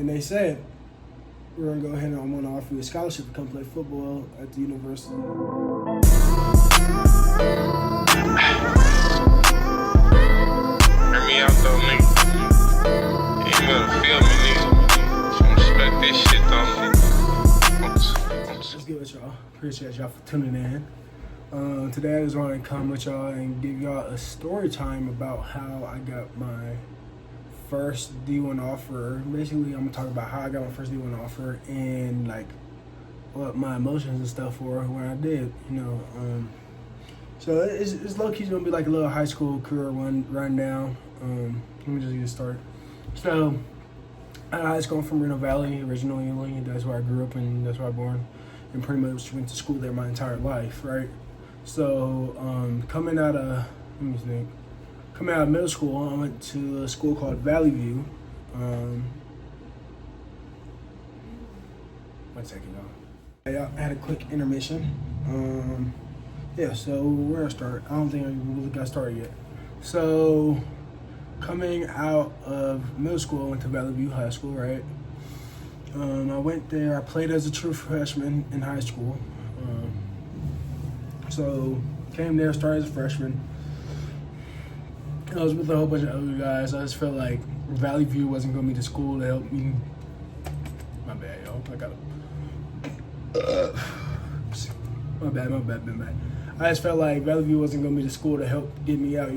And they said, we're gonna go ahead and I'm gonna offer you a scholarship to come play football at the university. Hear me out though, nigga. You ain't gonna feel me, nigga. Don't respect this shit, though. Let's get with y'all. Appreciate y'all for tuning in. Today I just want to come with y'all and give y'all a story time about how I got my first D1 offer. Basically, I'm gonna talk about how I got my first D1 offer and like what my emotions and stuff were when I did. So it's low key gonna be like a little high school career rundown. Let me just get started. So, high school, I'm from Reno Valley, originally. That's where I grew up and that's where I was born, and pretty much went to school there my entire life, right? So, coming out of middle school, I went to a school called Valley View. One second, y'all. I had a quick intermission. So where I start? I don't think I really got started yet. So, coming out of middle school, I went to Valley View High School, right? I went there. I played as a true freshman in high school. So came there, started as a freshman. I was with a whole bunch of other guys. I just felt like Valley View wasn't gonna be the school to help me. My bad, y'all. My bad. I just felt like Valley View wasn't gonna be the school to help get me out,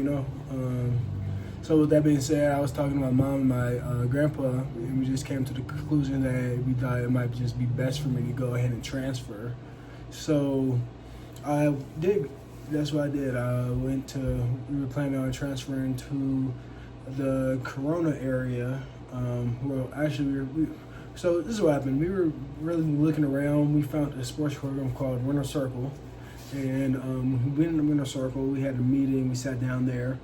So with that being said, I was talking to my mom and my grandpa, and we just came to the conclusion that we thought it might just be best for me to go ahead and transfer. So I did. That's what I did. We were planning on transferring to the Corona area. So this is what happened. We were really looking around. We found a sports program called Winter Circle. And we went in the Winter Circle. We had a meeting. We sat down there.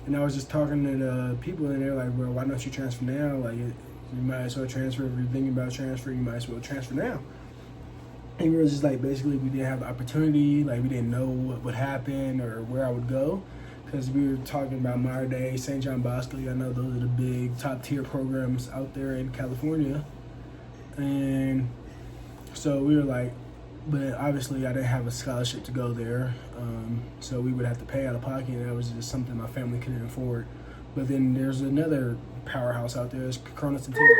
And I was just talking to the people in there like, well, why don't you transfer now? Like, you might as well transfer. If you're thinking about transfer, you might as well transfer now. And we were just like, basically, we didn't have the opportunity. Like, we didn't know what would happen or where I would go. Because we were talking about modern day, St. John Bosco. I know those are the big top tier programs out there in California. And so we were like, but obviously I didn't have a scholarship to go there. So we would have to pay out of pocket, and that was just something my family couldn't afford. But then there's another powerhouse out there, it's Corona Centennial.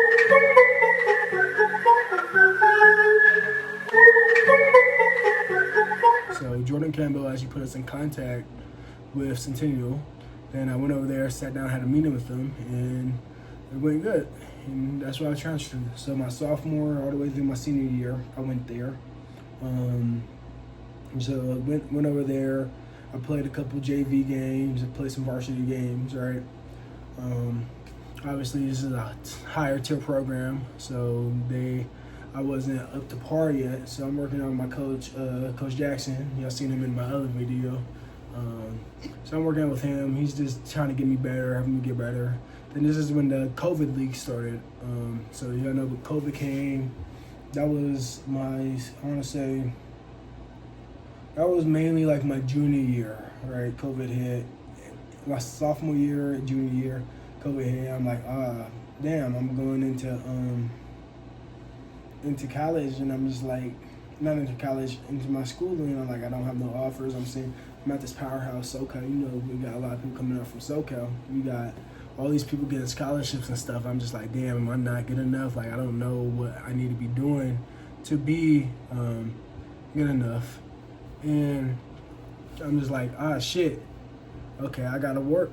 So Jordan Campbell actually put us in contact with Centennial. Then I went over there, sat down, had a meeting with them, and it went good. And that's why I transferred. So my sophomore all the way through my senior year, I went there. So I went over there. I played a couple JV games. I played some varsity games, right? Obviously, this is a higher tier program, so I wasn't up to par yet. So I'm working on my coach, Coach Jackson. Y'all seen him in my other video. So I'm working with him. He's just trying to get me better, having me get better. Then this is when the COVID league started. So y'all know when COVID came, that was that was mainly like my junior year, right? COVID hit. My sophomore year, junior year, COVID hit. I'm like, damn, I'm going into college, and I'm just like, not into college, into my schooling. I'm like, I don't have no offers. I'm at this powerhouse, SoCal. We got a lot of people coming out from SoCal. We got all these people getting scholarships and stuff. I'm just like, damn, am I not good enough? Like, I don't know what I need to be doing to be good enough. And I'm just like, shit. Okay, I gotta work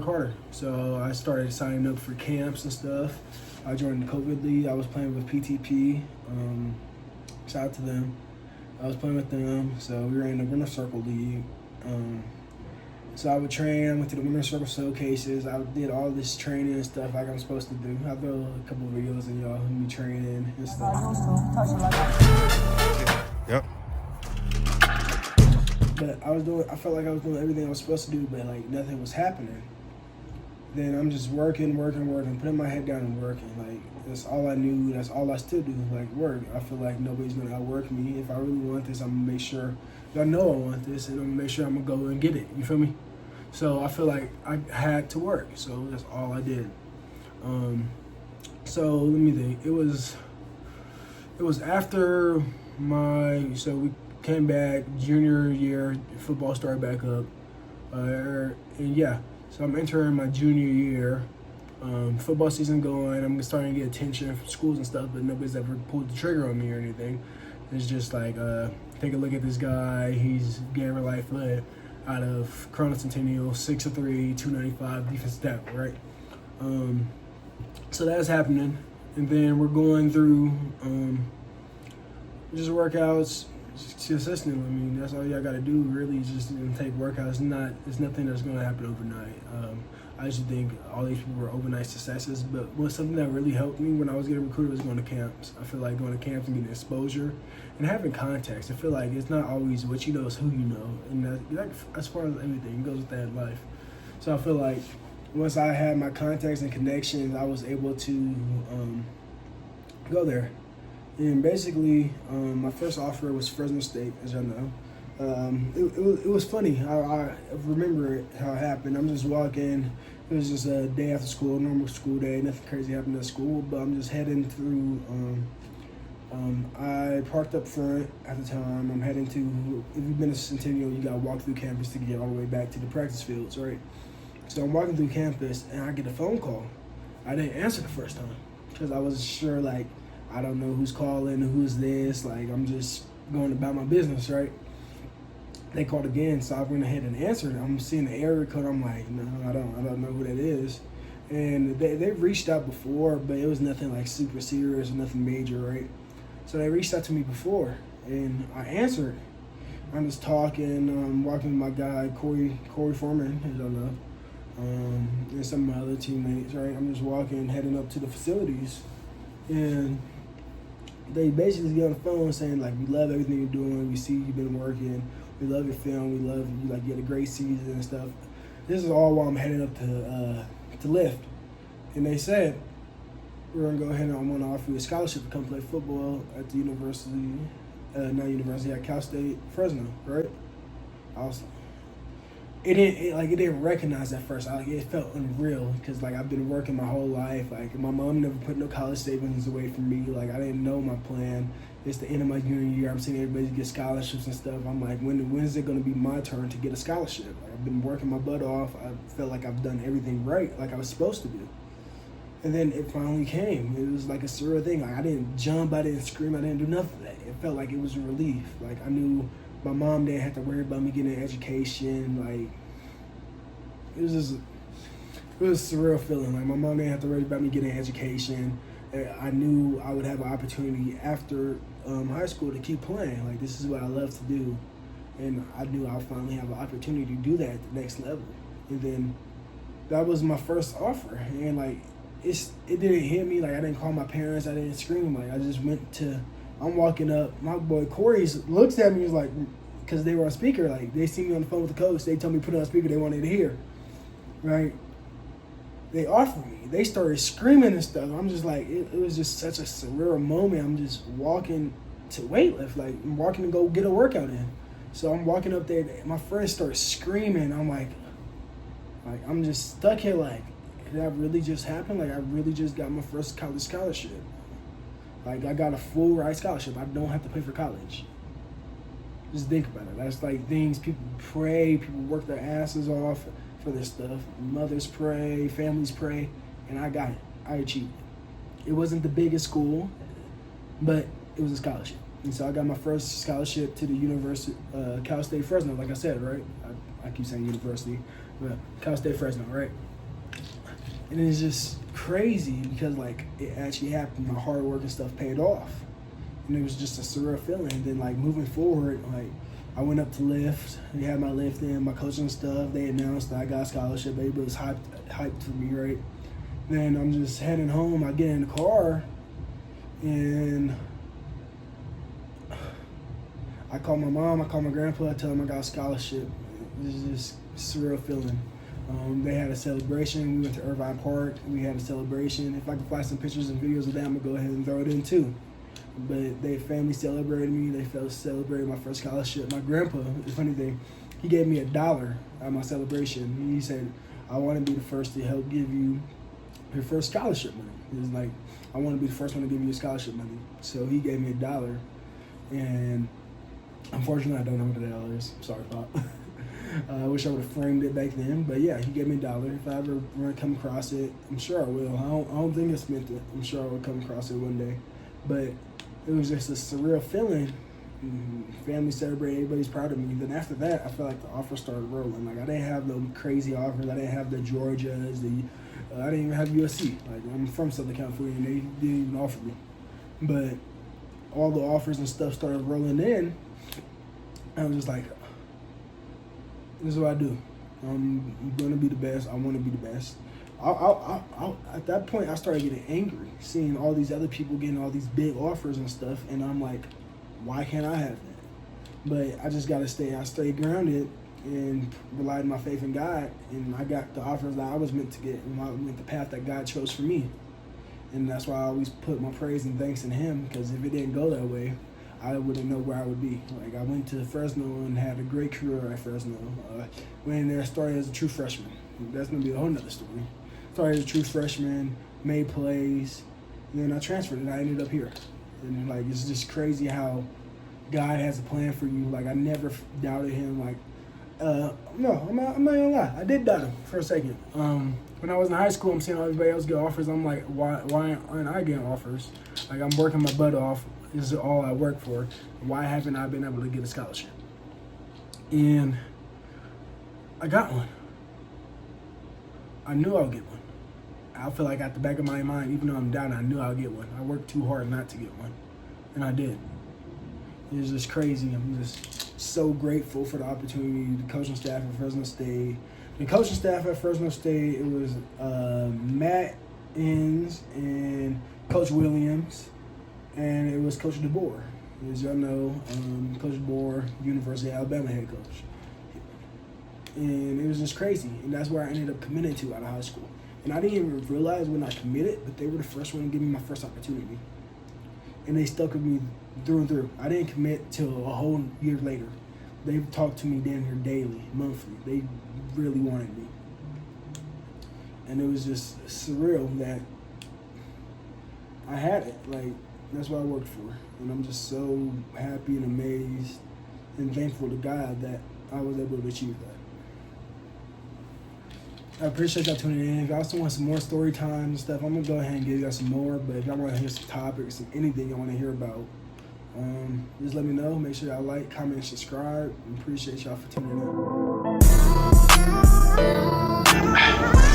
harder. So I started signing up for camps and stuff. I joined the COVID league. I was playing with PTP. Shout out to them. I was playing with them. So we were in the Winter Circle League. So I would train. I went to the Winter Circle showcases. I did all this training and stuff like I'm supposed to do. I throw a couple of videos of y'all me training and stuff. Yep. But I felt like I was doing everything I was supposed to do, but like nothing was happening. Then I'm just working, putting my head down and working. Like, that's all I knew, that's all I still do, like work. I feel like nobody's gonna outwork me. If I really want this, I'm gonna make sure, I know I want this, and I'm gonna make sure I'm gonna go and get it, you feel me? So I feel like I had to work, so that's all I did. So let me think. It was after so we came back junior year, football started back up, and yeah, so I'm entering my junior year. Football season going. I'm starting to get attention from schools and stuff, but nobody's ever pulled the trigger on me or anything. It's just like, take a look at this guy. He's gamer life led out of Corona Centennial, 6'3", 295 defensive tackle, right? So that's happening, and then we're going through just workouts, just consistent. I mean, that's all y'all got to do, really, is just take workouts. It's nothing that's going to happen overnight. I used to think all these people were overnight successes, but something that really helped me when I was getting recruited was going to camps. I feel like going to camps and getting exposure and having context. I feel like it's not always what you know, it's who you know, and that as far as everything, it goes with that in life. So I feel like once I had my contacts and connections, I was able to go there. And basically, my first offer was Fresno State, as y'all know. It was funny. I remember it, how it happened. I'm just walking. It was just a day after school, normal school day. Nothing crazy happened at school, but I'm just heading through. I parked up front at the time. I'm heading to, if you've been to Centennial, you got to walk through campus to get all the way back to the practice fields, right? So I'm walking through campus, and I get a phone call. I didn't answer the first time because I wasn't sure, like, I don't know who's calling, who's this. Like, I'm just going about my business, right? They called again, so I went ahead and answered. I'm seeing the area code. I'm like, no, I don't know who that is. And they've reached out before, but it was nothing like super serious or nothing major, right? So they reached out to me before, and I answered. I'm just talking, walking with my guy, Corey Foreman, as y'all know, and some of my other teammates, right? I'm just walking, heading up to the facilities, and they basically get on the phone saying, like, we love everything you're doing. We see you've been working. We love your film. We love you. Like, you had a great season and stuff. This is all while I'm heading up to lift. And they said, we're going to go ahead and I want to offer you a scholarship to come play football at the at Cal State Fresno, right? I was it didn't recognize at first. It felt unreal because, like, I've been working my whole life. Like, my mom never put no college savings away from me. Like, I didn't know my plan. It's the end of my junior year. I'm seeing everybody get scholarships and stuff. I'm like, when is it going to be my turn to get a scholarship? Like, I've been working my butt off. I felt like I've done everything right, like I was supposed to do. And then it finally came. It was like a surreal thing. Like, I didn't jump, I didn't scream, I didn't do nothing of that. It felt like it was a relief. Like, I knew my mom didn't have to worry about me getting an education. Like, it was a surreal feeling. Like, my mom didn't have to worry about me getting an education. I knew I would have an opportunity after high school to keep playing. Like, this is what I love to do. And I knew I would finally have an opportunity to do that at the next level. And then that was my first offer. And, like, it didn't hit me. Like, I didn't call my parents. I didn't scream. Like, I just I'm walking up. My boy Corey looks at me and was like, because they were on speaker. Like, they see me on the phone with the coach. They told me to put it on speaker. They wanted to hear. Right? They offered me. They started screaming and stuff. I'm just like, it was just such a surreal moment. I'm just walking to weightlift. Like, I'm walking to go get a workout in. So I'm walking up there. My friends start screaming. I'm like I'm just stuck here. Like, did that really just happen? Like, I really just got my first college scholarship. Like, I got a full ride scholarship. I don't have to pay for college. Just think about it. That's like things people pray. People work their asses off for this stuff. Mothers pray, families pray, and I got it. I achieved it. It wasn't the biggest school, but it was a scholarship. And so I got my first scholarship to the University, Cal State Fresno, like I said, right? I keep saying university, but Cal State Fresno, right? And it's just crazy because, like, it actually happened. My hard work and stuff paid off. And it was just a surreal feeling. And then, like, moving forward, like, I went up to lift. We had my lift in, my coaching stuff. They announced that I got a scholarship. Everybody was hyped for me, right? Then I'm just heading home. I get in the car, and I call my mom. I call my grandpa. I tell them I got a scholarship. It was just a surreal feeling. They had a celebration. We went to Irvine Park. We had a celebration. If I can find some pictures and videos of that, I'm going to go ahead and throw it in too. But their family celebrated me. They celebrated my first scholarship. My grandpa, the funny thing, he gave me $1 at my celebration. He said, I want to be the first to help give you for scholarship money. He was like, I want to be the first one to give you scholarship money. So he gave me $1, and unfortunately I don't know what $1 is. Sorry, Pop. I wish I would have framed it back then, but yeah, he gave me $1. If I ever come across it, I'm sure I will. I don't think it's meant to. I'm sure I will come across it one day, but it was just a surreal feeling. Family celebrated, everybody's proud of me. Then after that, I felt like the offers started rolling. Like I didn't have the crazy offers. I didn't have the Georgias. I didn't even have USC. Like I'm from Southern California, and they didn't even offer me. But all the offers and stuff started rolling in. I was just like, this is what I do. I'm gonna be the best. I want to be the best. At that point, I started getting angry, seeing all these other people getting all these big offers and stuff, and I'm like, why can't I have that? But I just gotta I stayed grounded and relied on my faith in God, and I got the offers that I was meant to get, and I went the path that God chose for me. And that's why I always put my praise and thanks in Him, because if it didn't go that way, I wouldn't know where I would be. Like I went to Fresno and had a great career at Fresno. Went in there, started as a true freshman. That's gonna be a whole nother story. Started as a true freshman, made plays, and then I transferred and I ended up here. And like it's just crazy how God has a plan for you. Like I never doubted Him. Like no, I'm not gonna lie. I did doubt Him for a second. When I was in high school, I'm seeing everybody else get offers. I'm like, why aren't I getting offers? Like I'm working my butt off. This is all I work for. Why haven't I been able to get a scholarship? And I got one. I knew I would get one. I feel like at the back of my mind, even though I'm down, I knew I would get one. I worked too hard not to get one, and I did. It was just crazy. I'm just so grateful for the opportunity. The coaching staff at Fresno State. The coaching staff at Fresno State, it was Matt Inns and Coach Williams, and it was Coach DeBoer. As y'all know, Coach DeBoer, University of Alabama head coach. And it was just crazy, and that's where I ended up committing to out of high school. And I didn't even realize when I committed, but they were the first one to give me my first opportunity. And they stuck with me through and through. I didn't commit till a whole year later. They talked to me damn near daily, monthly. They really wanted me. And it was just surreal that I had it. Like, that's what I worked for. And I'm just so happy and amazed and thankful to God that I was able to achieve that. I appreciate y'all tuning in. If y'all still want some more story time and stuff, I'm going to go ahead and give y'all some more. But if y'all want to hear some topics and anything y'all want to hear about, just let me know. Make sure y'all like, comment, and subscribe. I appreciate y'all for tuning in.